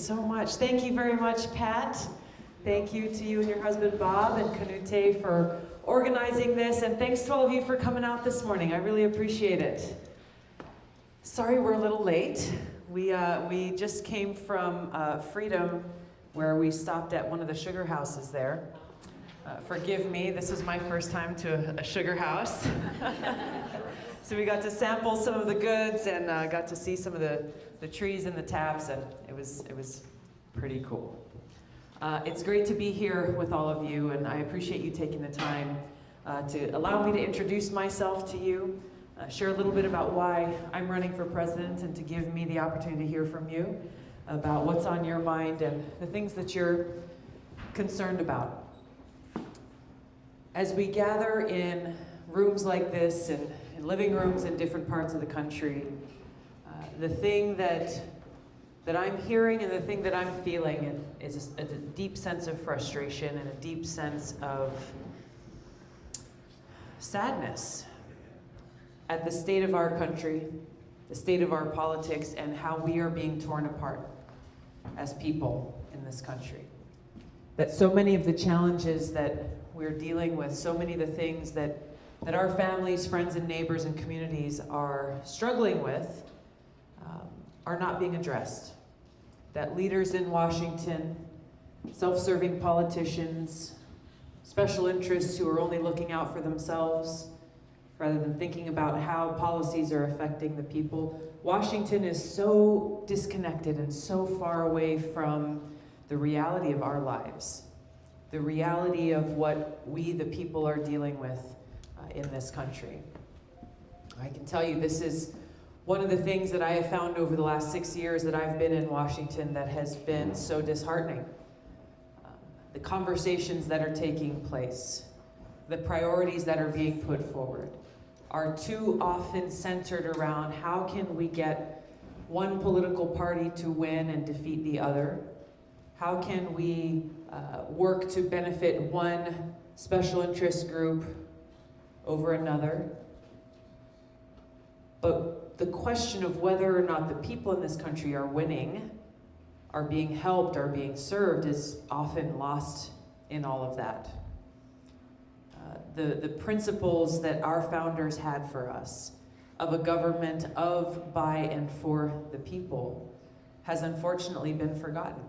so much. Thank you very much, Pat. Thank you to you and your husband, Bob, and Canute for organizing this, and thanks to all of you for coming out this morning. I really appreciate it. Sorry we're a little late. We just came from Freedom, where we stopped at one of the sugar houses there. Forgive me, this is my first time to a sugar house. So we got to sample some of the goods and got to see some of the trees and the taps, and it was pretty cool. It's great to be here with all of you, and I appreciate you taking the time to allow me to introduce myself to you, share a little bit about why I'm running for president, and to give me the opportunity to hear from you about what's on your mind and the things that you're concerned about. As we gather in rooms like this and in living rooms in different parts of the country, the thing that I'm hearing and the thing that I'm feeling is a deep sense of frustration and a deep sense of sadness at the state of our country, the state of our politics, and how we are being torn apart as people in this country. That so many of the challenges that we're dealing with, so many of the things that our families, friends, and neighbors and communities are struggling with are not being addressed. That leaders in Washington, self-serving politicians, special interests who are only looking out for themselves rather than thinking about how policies are affecting the people. Washington is so disconnected and so far away from the reality of our lives, the reality of what we, the people, are dealing with in this country. I can tell you this is one of the things that I have found over the last 6 years that I've been in Washington that has been so disheartening. The conversations that are taking place, the priorities that are being put forward, are too often centered around how can we get one political party to win and defeat the other? How can we work to benefit one special interest group over another? But the question of whether or not the people in this country are winning, are being helped, are being served, is often lost in all of that. The principles that our founders had for us of a government of, by, and for the people has unfortunately been forgotten.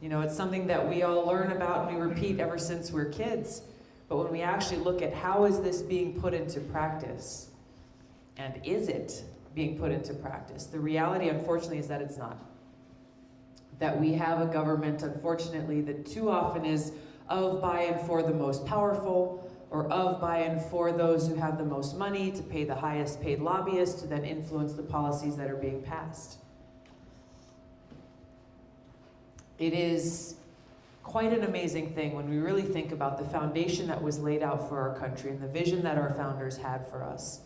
You know, it's something that we all learn about and we repeat ever since we're kids, but when we actually look at how is this being put into practice, and is it being put into practice, the reality, unfortunately, is that it's not. That we have a government, unfortunately, that too often is of, by, and for the most powerful, or of, by, and for those who have the most money to pay the highest paid lobbyists to then influence the policies that are being passed. It is quite an amazing thing when we really think about the foundation that was laid out for our country and the vision that our founders had for us,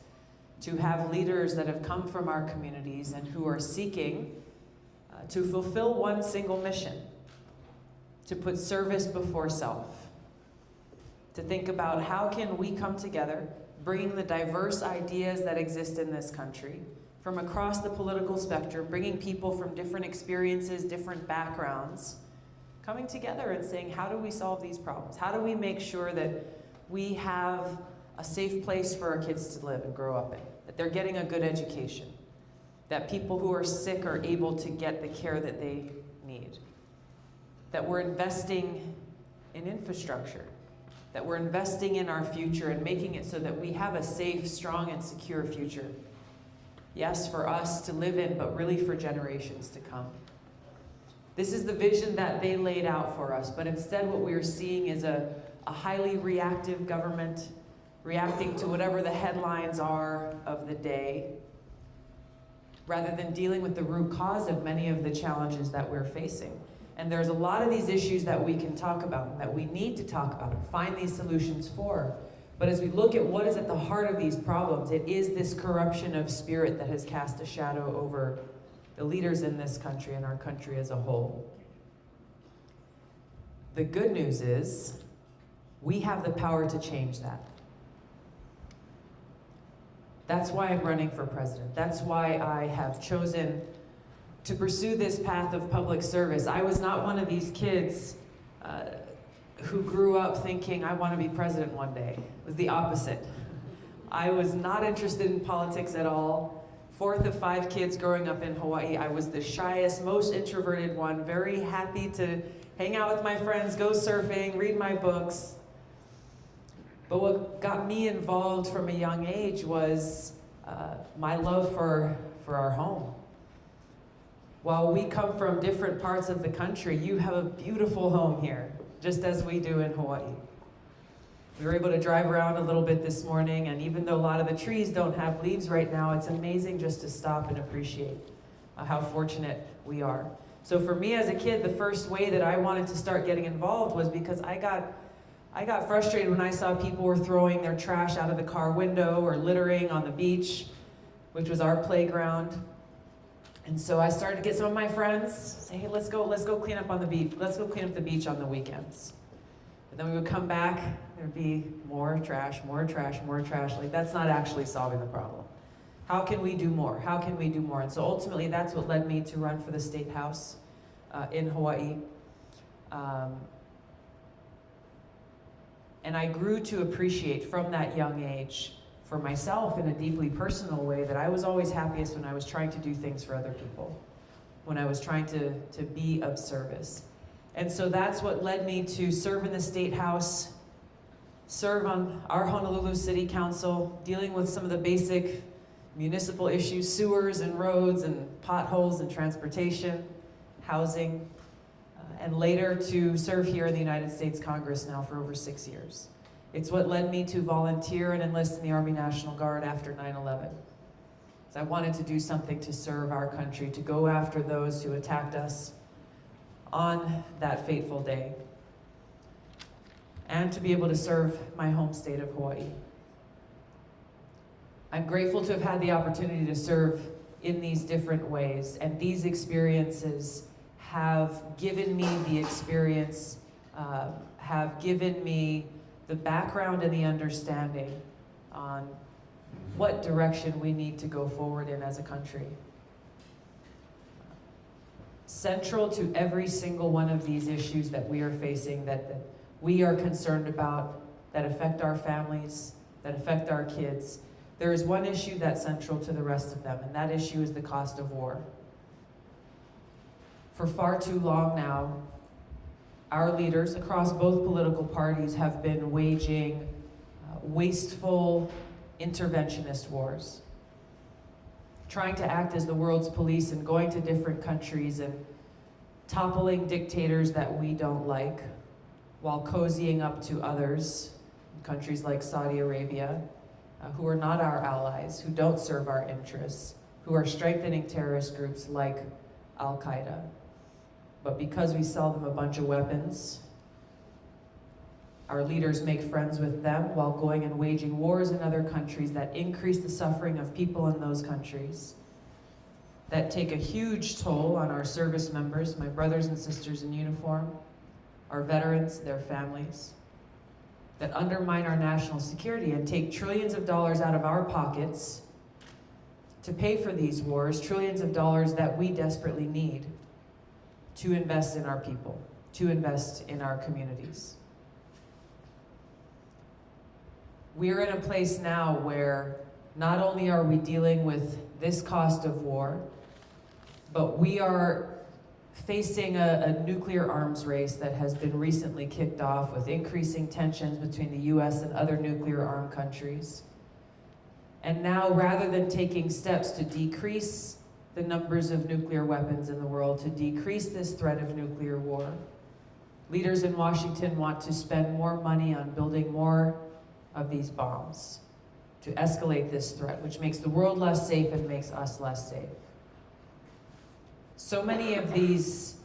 to have leaders that have come from our communities and who are seeking to fulfill one single mission, to put service before self, to think about how can we come together, bringing the diverse ideas that exist in this country from across the political spectrum, bringing people from different experiences, different backgrounds, coming together and saying, how do we solve these problems? How do we make sure that we have a safe place for our kids to live and grow up in, that they're getting a good education, that people who are sick are able to get the care that they need, that we're investing in infrastructure, that we're investing in our future and making it so that we have a safe, strong, and secure future. Yes, for us to live in, but really for generations to come. This is the vision that they laid out for us, but instead what we are seeing is a highly reactive government, reacting to whatever the headlines are of the day, rather than dealing with the root cause of many of the challenges that we're facing. And there's a lot of these issues that we can talk about and that we need to talk about and find these solutions for. But as we look at what is at the heart of these problems, it is this corruption of spirit that has cast a shadow over the leaders in this country and our country as a whole. The good news is we have the power to change that. That's why I'm running for president. That's why I have chosen to pursue this path of public service. I was not one of these kids who grew up thinking, I want to be president one day. It was the opposite. I was not interested in politics at all. Fourth of 5 kids growing up in Hawaii, I was the shyest, most introverted one, very happy to hang out with my friends, go surfing, read my books. But what got me involved from a young age was my love for our home. While we come from different parts of the country, you have a beautiful home here, just as we do in Hawaii. We were able to drive around a little bit this morning, and even though a lot of the trees don't have leaves right now, it's amazing just to stop and appreciate how fortunate we are. So for me as a kid, the first way that I wanted to start getting involved was because I got frustrated when I saw people were throwing their trash out of the car window or littering on the beach, which was our playground. And so I started to get some of my friends, say, hey, let's go clean up on the beach. Let's go clean up the beach on the weekends. And then we would come back, there'd be more trash, more trash, more trash. Like, that's not actually solving the problem. How can we do more? How can we do more? And so ultimately, that's what led me to run for the State House in Hawaii. And I grew to appreciate from that young age, for myself in a deeply personal way, that I was always happiest when I was trying to do things for other people, when I was trying to be of service. And so that's what led me to serve in the State House, serve on our Honolulu City Council, dealing with some of the basic municipal issues, sewers and roads and potholes and transportation, housing, and later to serve here in the United States Congress now for over 6 years. It's what led me to volunteer and enlist in the Army National Guard after 9/11. So I wanted to do something to serve our country, to go after those who attacked us on that fateful day, and to be able to serve my home state of Hawaii. I'm grateful to have had the opportunity to serve in these different ways, and these experiences have given me the experience, have given me the background and the understanding on what direction we need to go forward in as a country. Central to every single one of these issues that we are facing, that we are concerned about, that affect our families, that affect our kids, there is one issue that's central to the rest of them, and that issue is the cost of war. For far too long now, our leaders across both political parties have been waging wasteful, interventionist wars, trying to act as the world's police and going to different countries and toppling dictators that we don't like, while cozying up to others, countries like Saudi Arabia, who are not our allies, who don't serve our interests, who are strengthening terrorist groups like Al-Qaeda. But because we sell them a bunch of weapons, our leaders make friends with them while going and waging wars in other countries that increase the suffering of people in those countries, that take a huge toll on our service members, my brothers and sisters in uniform, our veterans, their families, that undermine our national security and take trillions of dollars out of our pockets to pay for these wars, trillions of dollars that we desperately need to invest in our people, to invest in our communities. We're in a place now where not only are we dealing with this cost of war, but we are facing a nuclear arms race that has been recently kicked off with increasing tensions between the US and other nuclear armed countries. And now, rather than taking steps to decrease the numbers of nuclear weapons in the world, to decrease this threat of nuclear war, leaders in Washington want to spend more money on building more of these bombs to escalate this threat, which makes the world less safe and makes us less safe. So many of these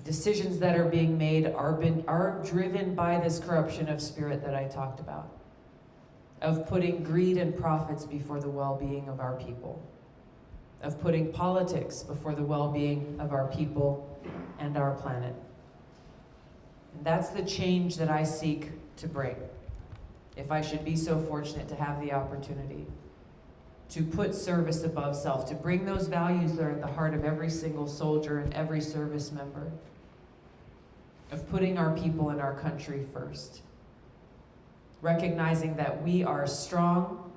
decisions that are being made are driven by this corruption of spirit that I talked about, of putting greed and profits before the well-being of our people, of putting politics before the well-being of our people and our planet. And that's the change that I seek to bring, if I should be so fortunate to have the opportunity to put service above self, to bring those values that are at the heart of every single soldier and every service member, of putting our people and our country first. Recognizing that we are strong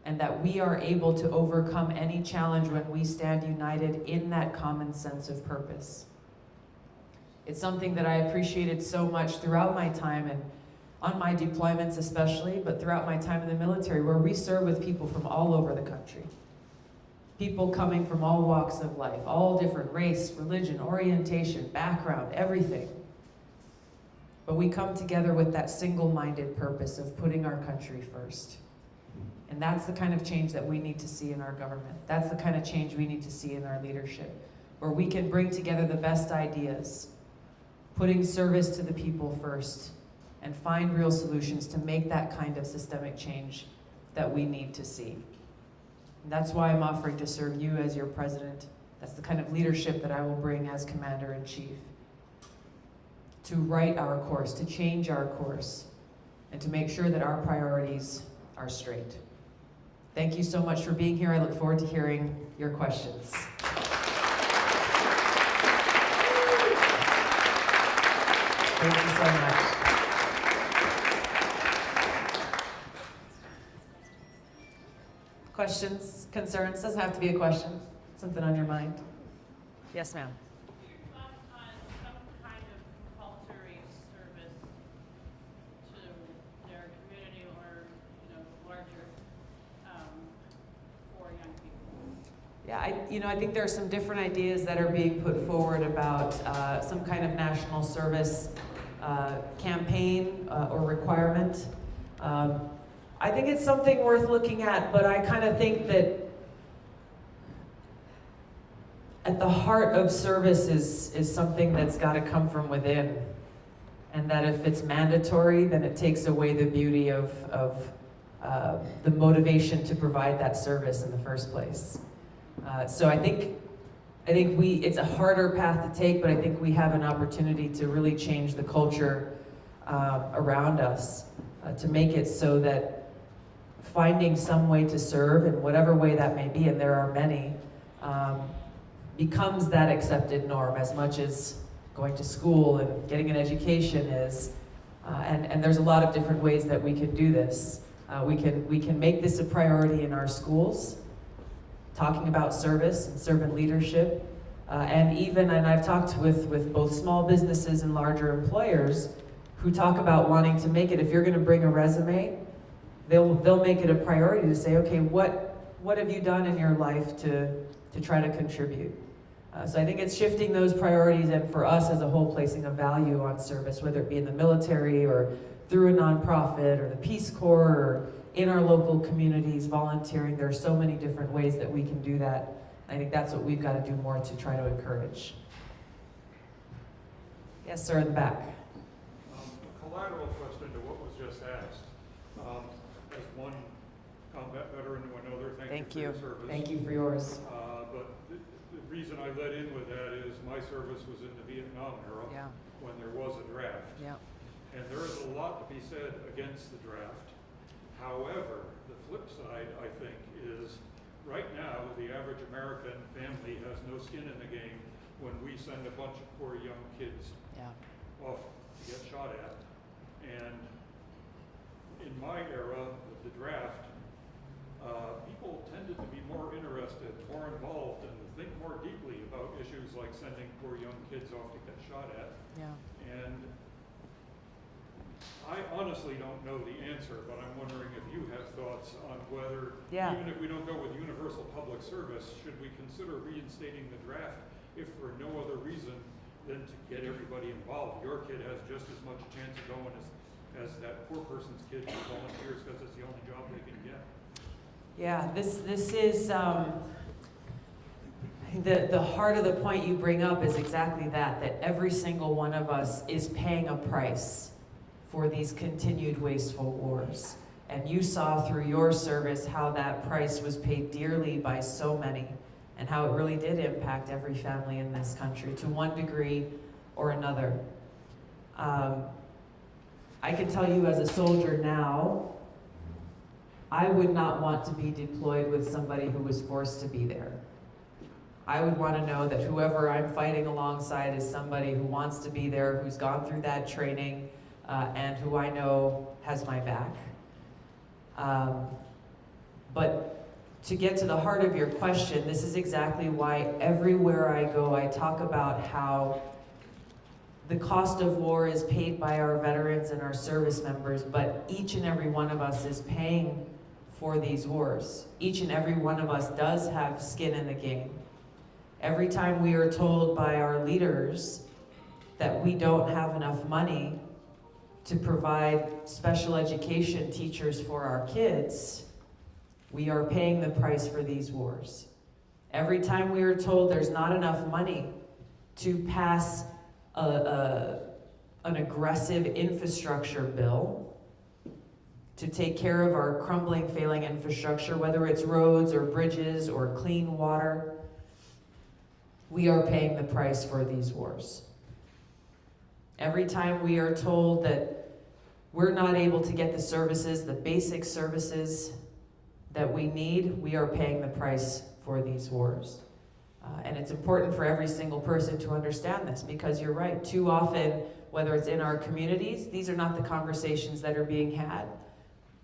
and that we are able to overcome any challenge when we stand united in that common sense of purpose. It's something that I appreciated so much throughout my time, and on my deployments especially, but throughout my time in the military, where we serve with people from all over the country. People coming from all walks of life, all different race, religion, orientation, background, everything. But we come together with that single-minded purpose of putting our country first. And that's the kind of change that we need to see in our government. That's the kind of change we need to see in our leadership, where we can bring together the best ideas, putting service to the people first, and find real solutions to make that kind of systemic change that we need to see. And that's why I'm offering to serve you as your president. That's the kind of leadership that I will bring as commander-in-chief. To right our course, to change our course, and to make sure that our priorities are straight. Thank you so much for being here. I look forward to hearing your questions. Thank you so much. Questions, concerns? Doesn't have to be a question. Something on your mind? Yes, ma'am. Yeah, I think there are some different ideas that are being put forward about some kind of national service campaign or requirement. I think it's something worth looking at, but I kind of think that at the heart of service is something that's got to come from within. And that if it's mandatory, then it takes away the beauty of the motivation to provide that service in the first place. So I think it's a harder path to take, but I think we have an opportunity to really change the culture around us, to make it so that finding some way to serve, in whatever way that may be, and there are many, becomes that accepted norm as much as going to school and getting an education is. And there's a lot of different ways that we can do this. We can make this a priority in our schools, talking about service and servant leadership, and I've talked with both small businesses and larger employers who talk about wanting to make it, if you're going to bring a resume, they'll make it a priority to say, okay, what have you done in your life to try to contribute? So I think it's shifting those priorities, and for us as a whole, placing a value on service, whether it be in the military or through a nonprofit or the Peace Corps or in our local communities, volunteering. There are so many different ways that we can do that. I think that's what we've got to do more to try to encourage. Yes, sir, in the back. A collateral question to what was just asked. As one combat veteran to another, thank you for your service. Thank you for yours. But the reason I led in with that is my service was in the Vietnam era when there was a draft. Yeah. And there is a lot to be said against the draft. However, the flip side, I think, is right now the average American family has no skin in the game when we send a bunch of poor young kids off to get shot at. And in my era of the draft, people tended to be more interested, more involved, and think more deeply about issues like sending poor young kids off to get shot at. Yeah. And I honestly don't know the answer, but I'm wondering if you have thoughts on whether, even if we don't go with universal public service, should we consider reinstating the draft if for no other reason than to get everybody involved? Your kid has just as much chance of going as that poor person's kid who volunteers because it's the only job they can get. Yeah, this is the heart of the point you bring up is exactly that every single one of us is paying a price for these continued wasteful wars. And you saw through your service how that price was paid dearly by so many, and how it really did impact every family in this country to one degree or another. I can tell you as a soldier now, I would not want to be deployed with somebody who was forced to be there. I would want to know that whoever I'm fighting alongside is somebody who wants to be there, who's gone through that training, and who I know has my back. But to get to the heart of your question, this is exactly why everywhere I go, I talk about how the cost of war is paid by our veterans and our service members, but each and every one of us is paying for these wars. Each and every one of us does have skin in the game. Every time we are told by our leaders that we don't have enough money to provide special education teachers for our kids, we are paying the price for these wars. Every time we are told there's not enough money to pass an aggressive infrastructure bill to take care of our crumbling, failing infrastructure, whether it's roads or bridges or clean water, we are paying the price for these wars. Every time we are told that we're not able to get the services, the basic services that we need, we are paying the price for these wars. And it's important for every single person to understand this, because you're right, too often, whether it's in our communities, these are not the conversations that are being had,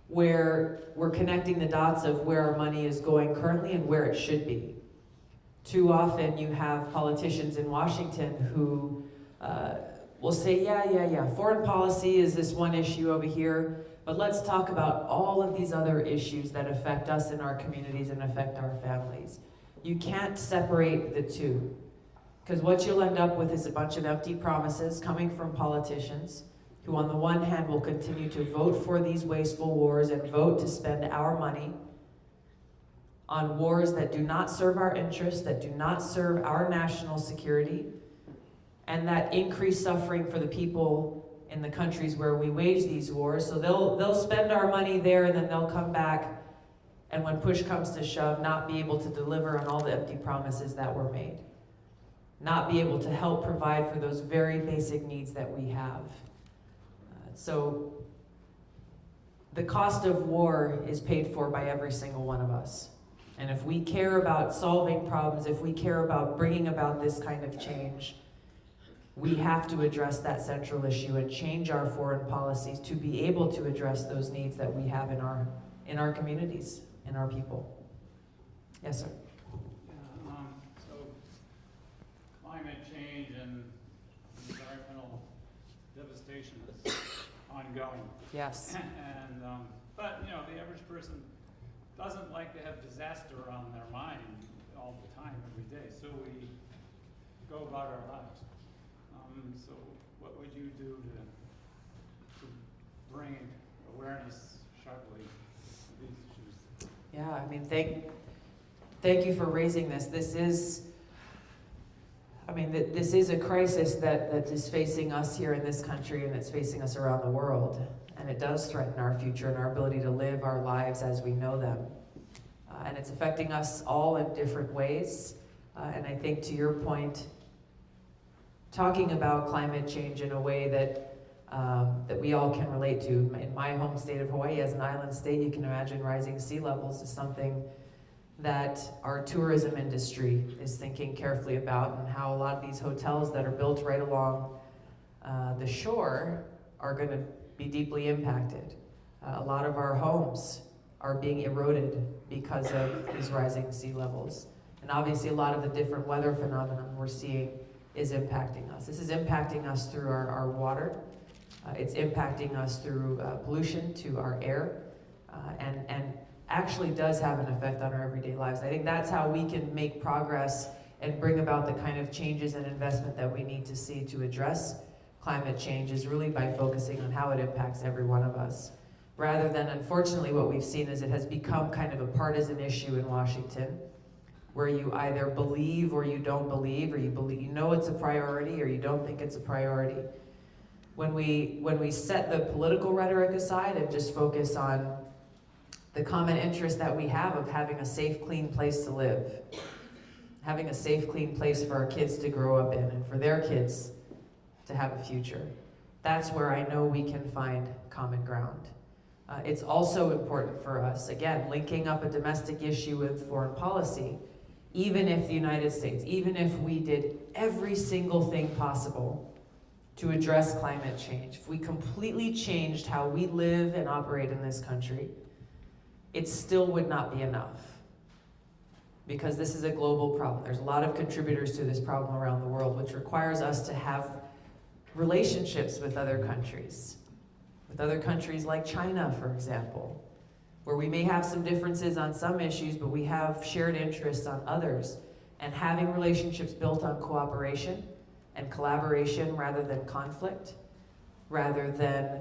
where we're connecting the dots of where our money is going currently and where it should be. Too often you have politicians in Washington who will say, yeah, foreign policy is this one issue over here, but let's talk about all of these other issues that affect us in our communities and affect our families. You can't separate the two, because what you'll end up with is a bunch of empty promises coming from politicians who on the one hand will continue to vote for these wasteful wars and vote to spend our money on wars that do not serve our interests, that do not serve our national security, and that increase suffering for the people in the countries where we wage these wars. So they'll spend our money there, and then they'll come back, and when push comes to shove, not be able to deliver on all the empty promises that were made. Not be able to help provide for those very basic needs that we have. So the cost of war is paid for by every single one of us. And if we care about solving problems, if we care about bringing about this kind of change, we have to address that central issue and change our foreign policies to be able to address those needs that we have in our communities, in our people. Yes, sir. So climate change and environmental devastation is ongoing. Yes. And but you know, the average person doesn't like to have disaster on their mind all the time, every day. So we go about our lives. So what would you do to bring awareness sharply to these issues? Yeah, I mean, thank you for raising this. This is a crisis that is facing us here in this country, and it's facing us around the world. And it does threaten our future and our ability to live our lives as we know them. And it's affecting us all in different ways. And I think, to your point, talking about climate change in a way that we all can relate to. In my home state of Hawaii, as an island state, you can imagine rising sea levels is something that our tourism industry is thinking carefully about, and how a lot of these hotels that are built right along the shore are going to be deeply impacted. A lot of our homes are being eroded because of these rising sea levels. And obviously a lot of the different weather phenomena we're seeing is impacting us. This is impacting us through our water. It's impacting us through pollution to our air, and actually does have an effect on our everyday lives. I think that's how we can make progress and bring about the kind of changes and investment that we need to see to address climate change, is really by focusing on how it impacts every one of us. Rather than, unfortunately, what we've seen is it has become kind of a partisan issue in Washington, where you either believe or you don't believe, or you believe, you know it's a priority, or you don't think it's a priority. When we set the political rhetoric aside and just focus on the common interest that we have of having a safe, clean place to live, having a safe, clean place for our kids to grow up in, and for their kids to have a future, that's where I know we can find common ground. It's also important for us, again, linking up a domestic issue with foreign policy. Even if the United States, even if we did every single thing possible to address climate change, if we completely changed how we live and operate in this country, it still would not be enough. Because this is a global problem. There's a lot of contributors to this problem around the world, which requires us to have relationships with other countries like China, for example, where we may have some differences on some issues, but we have shared interests on others. And having relationships built on cooperation and collaboration rather than conflict, rather than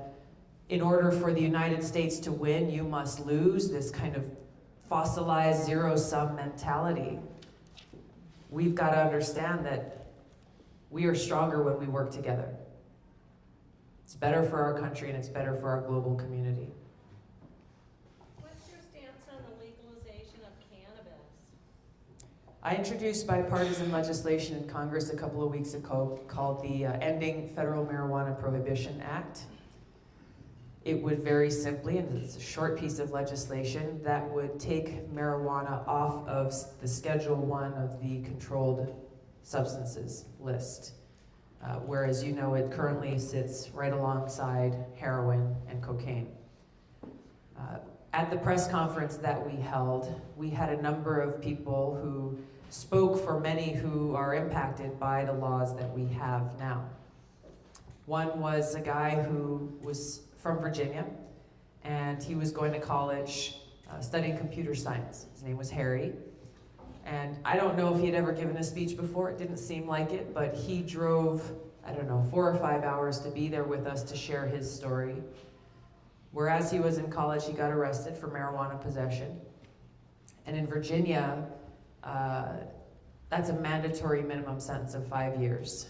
in order for the United States to win, you must lose, this kind of fossilized zero-sum mentality. We've got to understand that we are stronger when we work together. It's better for our country and it's better for our global community. What's your stance on the legalization of cannabis? I introduced bipartisan legislation in Congress a couple of weeks ago called the Ending Federal Marijuana Prohibition Act. It would very simply, and it's a short piece of legislation, that would take marijuana off of the Schedule I of the Controlled Substances list. Whereas you know it currently sits right alongside heroin and cocaine. At the press conference that we held, we had a number of people who spoke for many who are impacted by the laws that we have now. One was a guy who was from Virginia, and he was going to college studying computer science. His name was Harry. And I don't know if he had ever given a speech before, it didn't seem like it, but he drove, 4 or 5 hours to be there with us to share his story. Whereas he was in college, he got arrested for marijuana possession. And in Virginia, that's a mandatory minimum sentence of 5 years.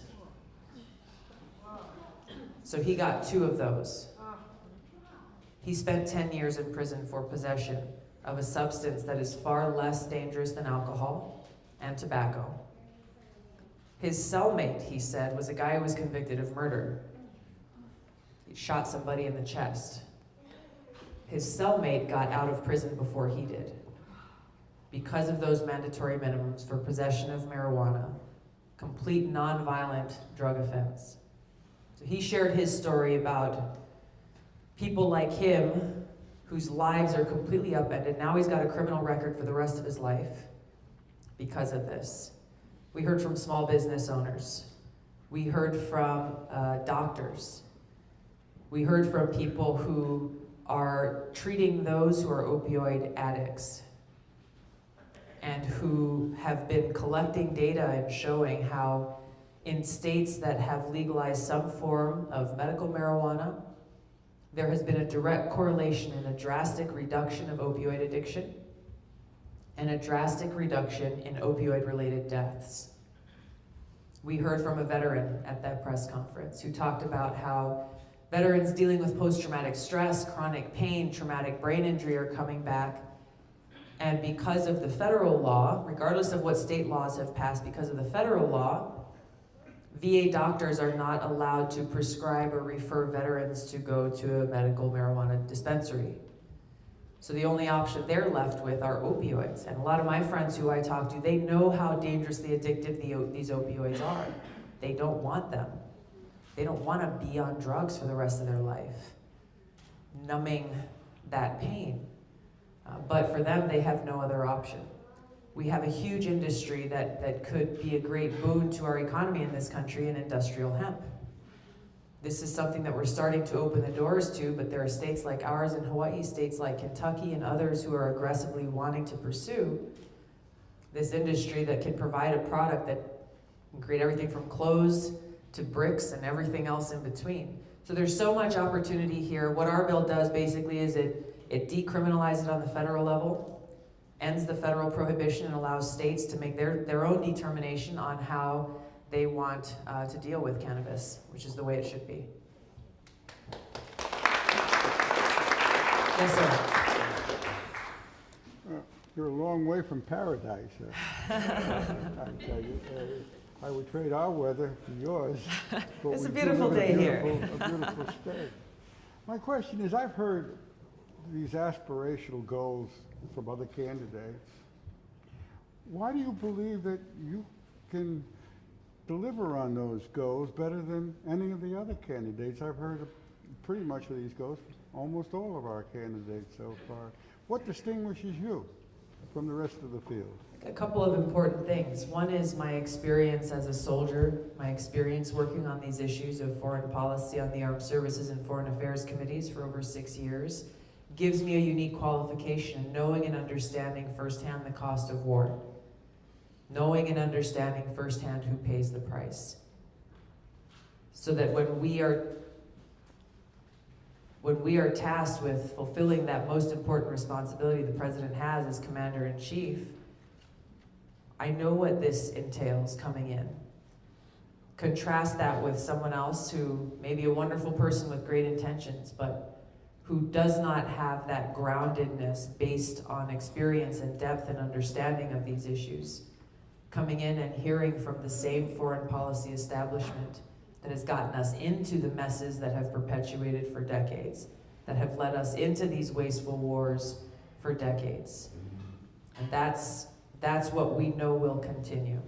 So he got 2 of those. He spent 10 years in prison for possession of a substance that is far less dangerous than alcohol and tobacco. His cellmate, he said, was a guy who was convicted of murder. He shot somebody in the chest. His cellmate got out of prison before he did because of those mandatory minimums for possession of marijuana, complete nonviolent drug offense. So he shared his story about people like him whose lives are completely upended. Now he's got a criminal record for the rest of his life because of this. We heard from small business owners. We heard from doctors. We heard from people who are treating those who are opioid addicts and who have been collecting data and showing how in states that have legalized some form of medical marijuana, there has been a direct correlation and a drastic reduction of opioid addiction and a drastic reduction in opioid-related deaths. We heard from a veteran at that press conference who talked about how veterans dealing with post-traumatic stress, chronic pain, traumatic brain injury are coming back. And because of the federal law, regardless of what state laws have passed, because of the federal law, VA doctors are not allowed to prescribe or refer veterans to go to a medical marijuana dispensary. So the only option they're left with are opioids. And a lot of my friends who I talk to, they know how dangerously addictive these opioids are. They don't want them. They don't want to be on drugs for the rest of their life, numbing that pain. But for them, they have no other option. We have a huge industry that could be a great boon to our economy in this country in industrial hemp. This is something that we're starting to open the doors to, but there are states like ours in Hawaii, states like Kentucky, and others who are aggressively wanting to pursue this industry that can provide a product that can create everything from clothes to bricks and everything else in between. So there's so much opportunity here. What our bill does basically is it decriminalizes it on the federal level, ends the federal prohibition, and allows states to make their own determination on how they want to deal with cannabis, which is the way it should be. Yes, sir. You're a long way from paradise. I tell you, I would trade our weather for yours. But It's a we do beautiful live in day here. A beautiful state. My question is, I've heard these aspirational goals from other candidates, why do you believe that you can deliver on those goals better than any of the other candidates? I've heard of pretty much of these goals, almost all of our candidates so far. What distinguishes you from the rest of the field? A couple of important things. One is my experience as a soldier, my experience working on these issues of foreign policy on the Armed Services and Foreign Affairs Committees for over 6 years gives me a unique qualification, knowing and understanding firsthand the cost of war, knowing and understanding firsthand who pays the price. So that when we are tasked with fulfilling that most important responsibility the president has as commander-in-chief, I know what this entails coming in. Contrast that with someone else who may be a wonderful person with great intentions, but who does not have that groundedness based on experience and depth and understanding of these issues. Coming in and hearing from the same foreign policy establishment that has gotten us into the messes that have perpetuated for decades, that have led us into these wasteful wars for decades. And that's what we know will continue.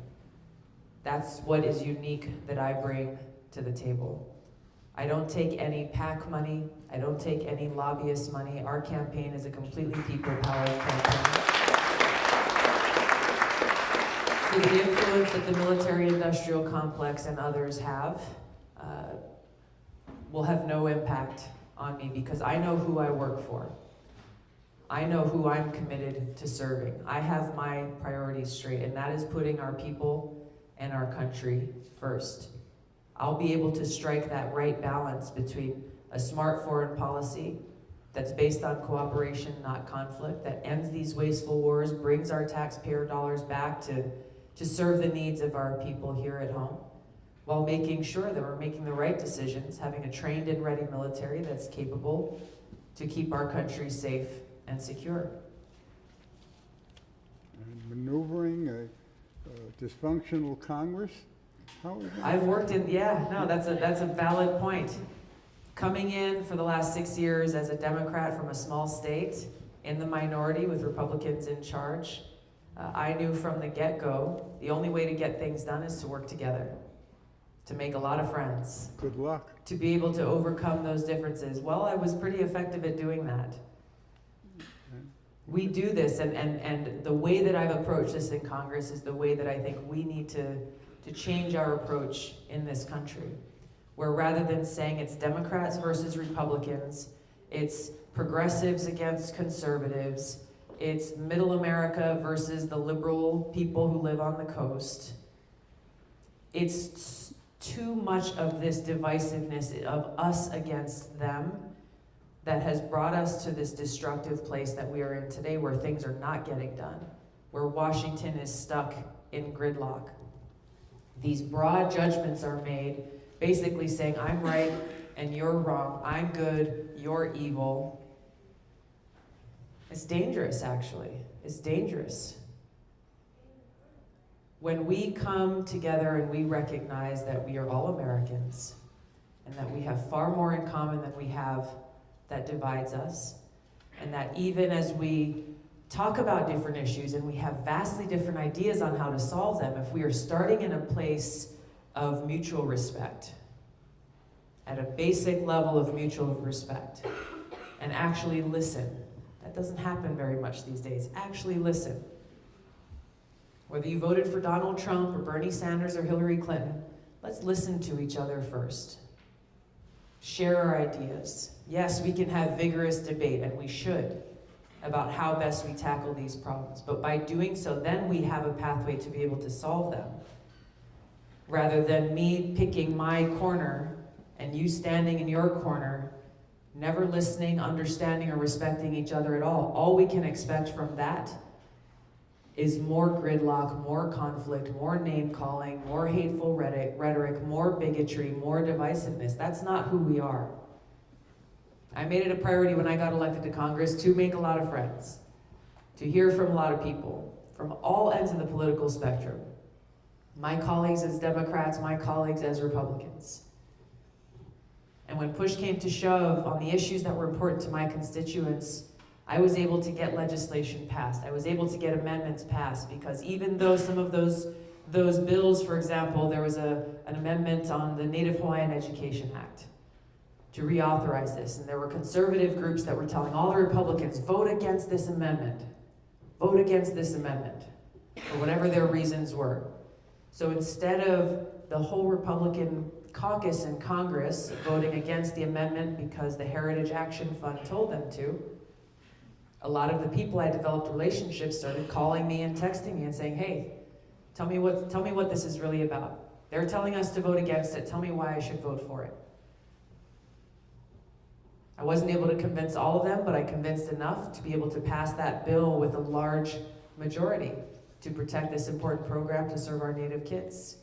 That's what is unique that I bring to the table. I don't take any PAC money. I don't take any lobbyist money. Our campaign is a completely people-powered campaign. So the influence that the military-industrial complex and others have will have no impact on me because I know who I work for. I know who I'm committed to serving. I have my priorities straight, and that is putting our people and our country first. I'll be able to strike that right balance between a smart foreign policy that's based on cooperation, not conflict, that ends these wasteful wars, brings our taxpayer dollars back to serve the needs of our people here at home, while making sure that we're making the right decisions, having a trained and ready military that's capable to keep our country safe and secure. And maneuvering a dysfunctional Congress? How is that? I've worked in, that's a valid point. Coming in for the last 6 years as a Democrat from a small state, in the minority with Republicans in charge, I knew from the get-go, the only way to get things done is to work together, to make a lot of friends. Good luck. To be able to overcome those differences. Well, I was pretty effective at doing that. We do this, and the way that I've approached this in Congress is the way that I think we need to change our approach in this country. Where rather than saying it's Democrats versus Republicans, it's progressives against conservatives, it's middle America versus the liberal people who live on the coast. It's too much of this divisiveness of us against them that has brought us to this destructive place that we are in today, where things are not getting done, where Washington is stuck in gridlock. These broad judgments are made, basically saying, I'm right and you're wrong, I'm good, you're evil. It's dangerous, actually. It's dangerous. When we come together and we recognize that we are all Americans and that we have far more in common than we have that divides us, and that even as we talk about different issues and we have vastly different ideas on how to solve them, if we are starting in a place of mutual respect, at a basic level of mutual respect, and actually listen. That doesn't happen very much these days. Actually listen. Whether you voted for Donald Trump or Bernie Sanders or Hillary Clinton, let's listen to each other first. Share our ideas. Yes, we can have vigorous debate, and we should, about how best we tackle these problems. But by doing so, then we have a pathway to be able to solve them. Rather than me picking my corner and you standing in your corner, never listening, understanding, or respecting each other at all. All we can expect from that is more gridlock, more conflict, more name-calling, more hateful rhetoric, more bigotry, more divisiveness. That's not who we are. I made it a priority when I got elected to Congress to make a lot of friends, to hear from a lot of people from all ends of the political spectrum. My colleagues as Democrats, my colleagues as Republicans. And when push came to shove on the issues that were important to my constituents, I was able to get legislation passed. I was able to get amendments passed because even though some of those bills, for example, there was an amendment on the Native Hawaiian Education Act to reauthorize this, and there were conservative groups that were telling all the Republicans, vote against this amendment. Vote against this amendment, or whatever their reasons were. So instead of the whole Republican caucus in Congress voting against the amendment because the Heritage Action Fund told them to, a lot of the people I developed relationships started calling me and texting me and saying, hey, tell me what this is really about. They're telling us to vote against it. Tell me why I should vote for it. I wasn't able to convince all of them, but I convinced enough to be able to pass that bill with a large majority to protect this important program to serve our Native kids.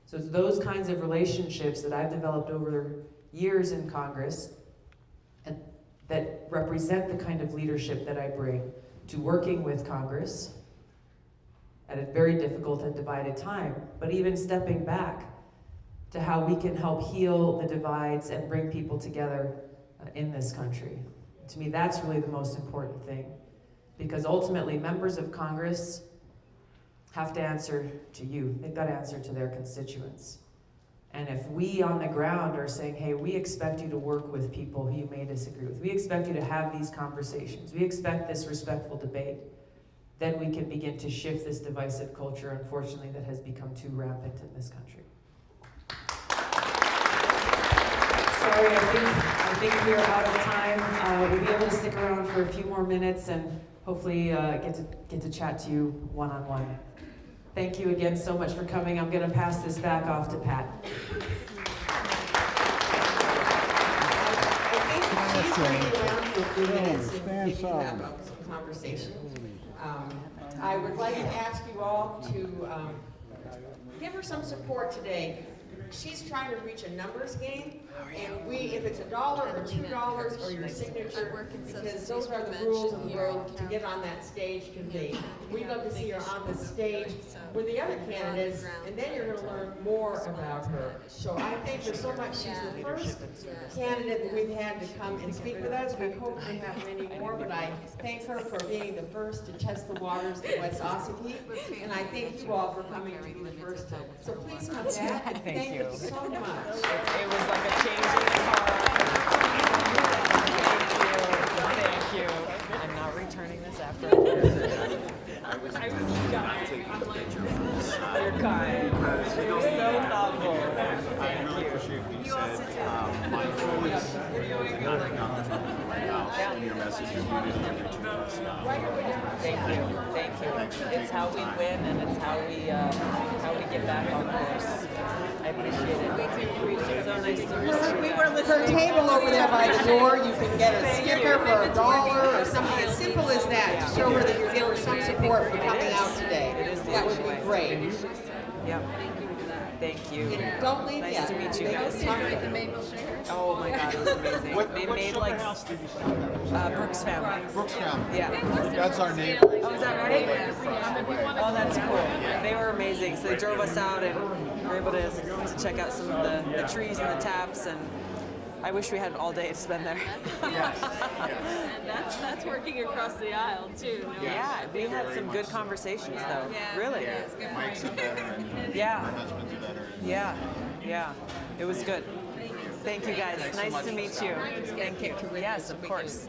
So it's those kinds of relationships that I've developed over years in Congress and that represent the kind of leadership that I bring to working with Congress at a very difficult and divided time, but even stepping back to how we can help heal the divides and bring people together in this country. To me, that's really the most important thing, because ultimately members of Congress have to answer to you. They've got to answer to their constituents. And if we on the ground are saying, hey, we expect you to work with people who you may disagree with, we expect you to have these conversations, we expect this respectful debate, then we can begin to shift this divisive culture, unfortunately, that has become too rampant in this country. Sorry, I think we are out of time. We'll be able to stick around for a few more minutes and hopefully get to chat to you one-on-one. Thank you again so much for coming. I'm going to pass this back off to Pat. I think she's going to be around for a few minutes and Stand we can have silent. some conversation. I would like to ask you all to give her some support today. She's trying to reach a numbers game, and if it's $1 or $2 or your signature, because those are the rules of the road to get on that stage can be. We'd love to see her on the stage with the other candidates, and then you're going to learn more about her. So I thank her so much. She's the first candidate that we've had to come and speak with us. We hope to have many more, but I thank her for being the first to test the waters at West Ossipee, and I thank you all for coming to be the first time. So please come back, and thank you so much. It was like a change in the car. Thank you. I'm not returning this after. I was dying. I'm like, you're kind. You're so thoughtful. I really appreciate what you said. My goal is to not about your message of unity and reaching us. Thank you. It's how we win, and it's how we get back on course. I appreciate it. So nice to receive We that. were listening. Her table over there by the door, you can get a sticker for $1 or something as simple as that to show her that you're giving her some support for coming out today. That would be great. Yep. Thank you. And don't leave Nice yet. to meet you They guys. don't talk to me. Oh my God, it was amazing. They made like Brooks family. Brooks family. Yeah. That's our neighbor. Oh, is that right? Oh, that's cool. They were amazing. So they drove us out and we were able to check out some of the trees and the taps, and I wish we had all day to spend there. And that's working across the aisle too. No? Yeah, we had some good conversations though. Yeah. Really? Yeah. Mike's a veteran. Yeah. My husband's a veteran. Yeah. It was good. Thank you guys. Nice to meet you. Thank you. Yes, of course.